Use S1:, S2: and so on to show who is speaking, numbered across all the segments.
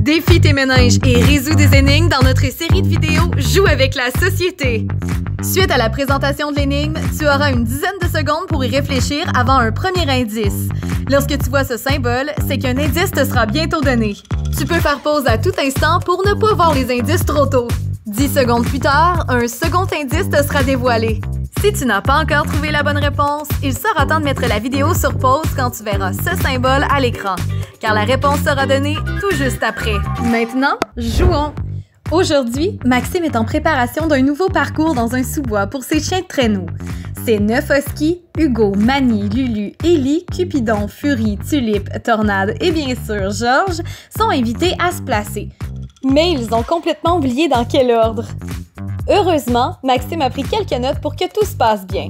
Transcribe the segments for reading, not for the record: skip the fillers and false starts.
S1: Défie tes méninges et résous des énigmes dans notre série de vidéos Joue avec la société. Suite à la présentation de l'énigme, tu auras une dizaine de secondes pour y réfléchir avant un premier indice. Lorsque tu vois ce symbole, c'est qu'un indice te sera bientôt donné. Tu peux faire pause à tout instant pour ne pas voir les indices trop tôt. 10 secondes plus tard, un second indice te sera dévoilé. Si tu n'as pas encore trouvé la bonne réponse, il sera temps de mettre la vidéo sur pause quand tu verras ce symbole à l'écran, car la réponse sera donnée tout juste après. Maintenant, jouons! Aujourd'hui, Maxime est en préparation d'un nouveau parcours dans un sous-bois pour ses chiens de traîneau. Ses 9 huskies, Hugo, Manny, Lulu, Ellie, Cupidon, Fury, Tulipe, Tornade et bien sûr Georges sont invités à se placer. Mais ils ont complètement oublié dans quel ordre. Heureusement, Maxime a pris quelques notes pour que tout se passe bien.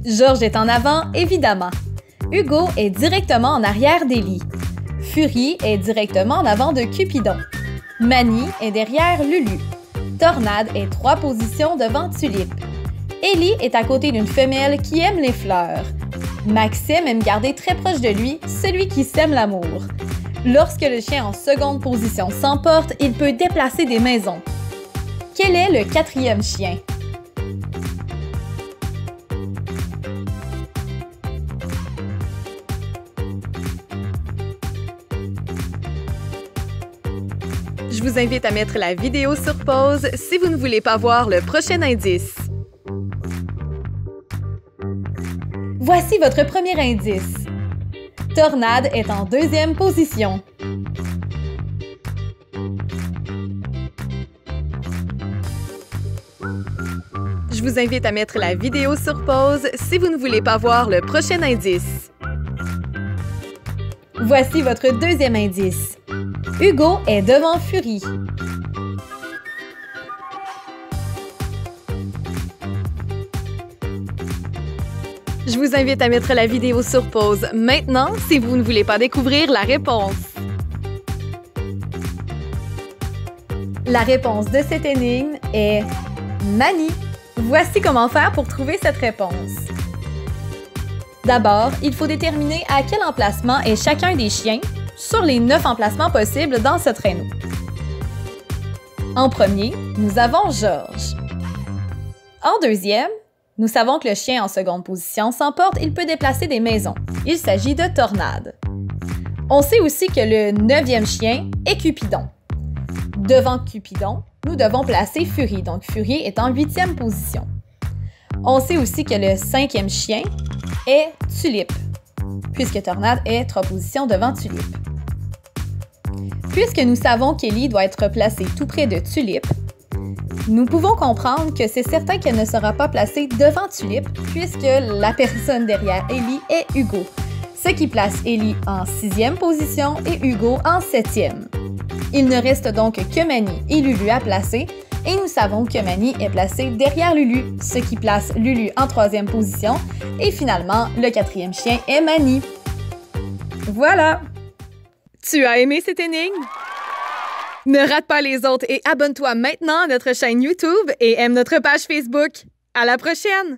S1: Georges est en avant, évidemment. Hugo est directement en arrière d'Ellie. Fury est directement en avant de Cupidon. Manny est derrière Lulu. Tornade est 3 positions devant Tulipe. Ellie est à côté d'une femelle qui aime les fleurs. Maxime aime garder très proche de lui celui qui sème l'amour. Lorsque le chien en seconde position s'emporte, il peut déplacer des maisons. Quel est le 4e chien? Je vous invite à mettre la vidéo sur pause si vous ne voulez pas voir le prochain indice. Voici votre premier indice. Tornade est en 2e position. Je vous invite à mettre la vidéo sur pause si vous ne voulez pas voir le prochain indice. Voici votre 2e indice. Hugo est devant Fury. Je vous invite à mettre la vidéo sur pause maintenant si vous ne voulez pas découvrir la réponse. La réponse de cette énigme est Manny. Voici comment faire pour trouver cette réponse. D'abord, il faut déterminer à quel emplacement est chacun des chiens sur les 9 emplacements possibles dans ce traîneau. En premier, nous avons Georges. En deuxième, nous savons que le chien en seconde position s'emporte, il peut déplacer des maisons. Il s'agit de Tornade. On sait aussi que le 9e chien est Cupidon. Devant Cupidon, nous devons placer Fury, donc Fury est en 8e position. On sait aussi que le 5e chien est Tulipe, puisque Tornade est 3 positions devant Tulipe. Puisque nous savons qu'Ellie doit être placée tout près de Tulipe, nous pouvons comprendre que c'est certain qu'elle ne sera pas placée devant Tulipe, puisque la personne derrière Ellie est Hugo, ce qui place Ellie en 6e position et Hugo en 7e. Il ne reste donc que Manny et Lulu à placer, et nous savons que Manny est placée derrière Lulu, ce qui place Lulu en 3e position, et finalement, le 4e chien est Manny. Voilà! Tu as aimé cette énigme? Ne rate pas les autres et abonne-toi maintenant à notre chaîne YouTube et aime notre page Facebook. À la prochaine!